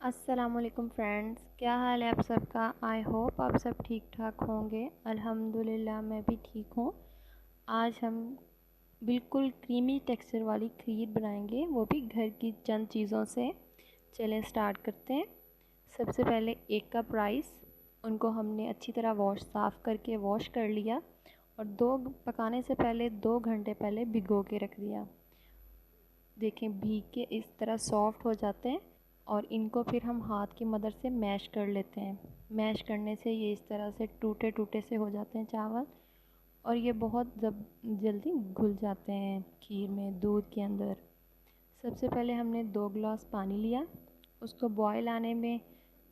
अस्सलामुअलैकुम फ्रेंड्स, क्या हाल है आप सबका। आई होप आप सब ठीक ठाक होंगे। अल्हम्दुलिल्लाह मैं भी ठीक हूँ। आज हम बिल्कुल क्रीमी टेक्सचर वाली खीर बनाएंगे, वो भी घर की चंद चीज़ों से। चलें स्टार्ट करते हैं। सबसे पहले 1 कप राइस, उनको हमने अच्छी तरह साफ़ करके वॉश कर लिया और पकाने से पहले 2 घंटे पहले भिगो के रख दिया। देखें भीग के इस तरह सॉफ़्ट हो जाते हैं और इनको फिर हम हाथ की मदद से मैश कर लेते हैं। मैश करने से ये इस तरह से टूटे टूटे से हो जाते हैं चावल, और ये बहुत जल्दी घुल जाते हैं खीर में, दूध के अंदर। सबसे पहले हमने 2 गिलास पानी लिया, उसको बॉयल आने में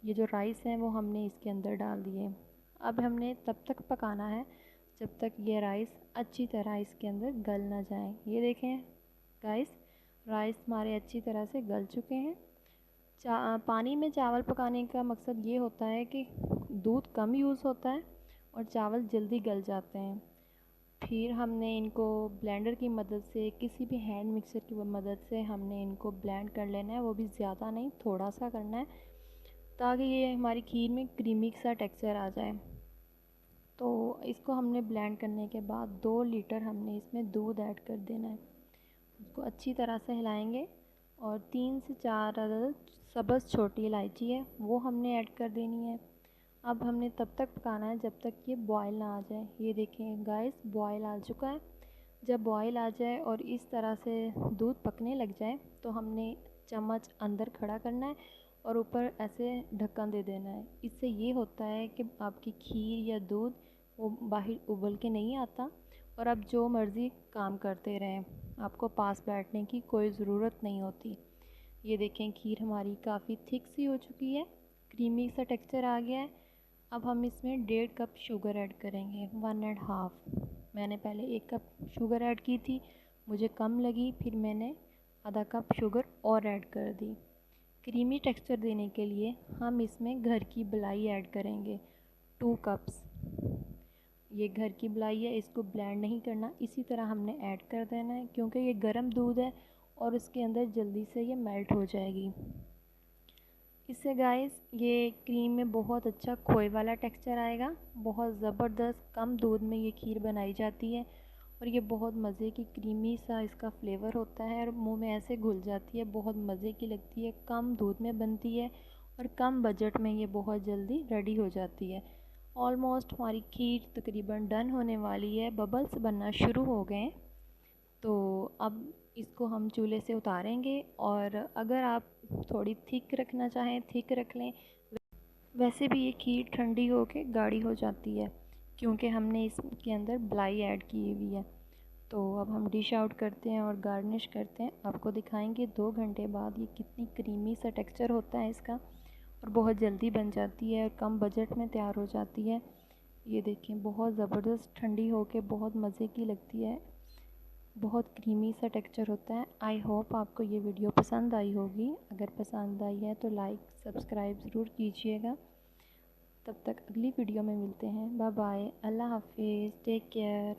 ये जो राइस है वो हमने इसके अंदर डाल दिए। अब हमने तब तक पकाना है जब तक ये राइस अच्छी तरह इसके अंदर गल ना जाए। ये देखें गाइस, राइस हमारे अच्छी तरह से गल चुके हैं। पानी में चावल पकाने का मकसद ये होता है कि दूध कम यूज़ होता है और चावल जल्दी गल जाते हैं। फिर हमने इनको ब्लेंडर की मदद से, किसी भी हैंड मिक्सर की मदद से हमने इनको ब्लेंड कर लेना है। वो भी ज़्यादा नहीं, थोड़ा सा करना है ताकि ये हमारी खीर में क्रीमी सा टेक्सचर आ जाए। तो इसको हमने ब्लेंड करने के बाद 2 लीटर हमने इसमें दूध ऐड कर देना है। उसको अच्छी तरह से हिलाएंगे और 3 से 4 अदद सब्ज़ छोटी इलायची है वो हमने ऐड कर देनी है। अब हमने तब तक पकाना है जब तक ये बॉयल ना आ जाए। ये देखें गाइस, बॉयल आ चुका है। जब बॉयल आ जाए और इस तरह से दूध पकने लग जाए तो हमने चम्मच अंदर खड़ा करना है और ऊपर ऐसे ढक्कन दे देना है। इससे ये होता है कि आपकी खीर या दूध वो बाहर उबल के नहीं आता और आप जो मर्ज़ी काम करते रहें, आपको पास बैठने की कोई ज़रूरत नहीं होती। ये देखें खीर हमारी काफ़ी थिक सी हो चुकी है, क्रीमी सा टेक्सचर आ गया है। अब हम इसमें 1.5 कप शुगर ऐड करेंगे, 1.5। मैंने पहले 1 कप शुगर ऐड की थी, मुझे कम लगी, फिर मैंने आधा कप शुगर और ऐड कर दी। क्रीमी टेक्सचर देने के लिए हम इसमें घर की मलाई ऐड करेंगे, 2 कप्स। ये घर की मलाई है, इसको ब्लेंड नहीं करना, इसी तरह हमने ऐड कर देना है क्योंकि ये गर्म दूध है और उसके अंदर जल्दी से ये मेल्ट हो जाएगी। इससे गाइस ये क्रीम में बहुत अच्छा खोए वाला टेक्सचर आएगा। बहुत ज़बरदस्त कम दूध में ये खीर बनाई जाती है और ये बहुत मज़े की क्रीमी सा इसका फ्लेवर होता है और मुंह में ऐसे घुल जाती है, बहुत मज़े की लगती है। कम दूध में बनती है और कम बजट में ये बहुत जल्दी रेडी हो जाती है। ऑलमोस्ट हमारी खीर तकरीबन डन होने वाली है, बबल्स बनना शुरू हो गए। तो अब इसको हम चूल्हे से उतारेंगे और अगर आप थोड़ी थिक रखना चाहें थिक रख लें। वैसे भी ये खीर ठंडी होके गाढ़ी हो जाती है क्योंकि हमने इसके अंदर मलाई ऐड की हुई है। तो अब हम डिश आउट करते हैं और गार्निश करते हैं। आपको दिखाएंगे 2 घंटे बाद ये कितनी क्रीमी सा टेक्सचर होता है इसका और बहुत जल्दी बन जाती है और कम बजट में तैयार हो जाती है। ये देखें बहुत ज़बरदस्त ठंडी होके बहुत मज़े की लगती है, बहुत क्रीमी सा टेक्सचर होता है। आई होप आपको ये वीडियो पसंद आई होगी। अगर पसंद आई है तो लाइक सब्सक्राइब ज़रूर कीजिएगा। तब तक अगली वीडियो में मिलते हैं। बाय बाय, अल्लाह हाफिज़, टेक केयर।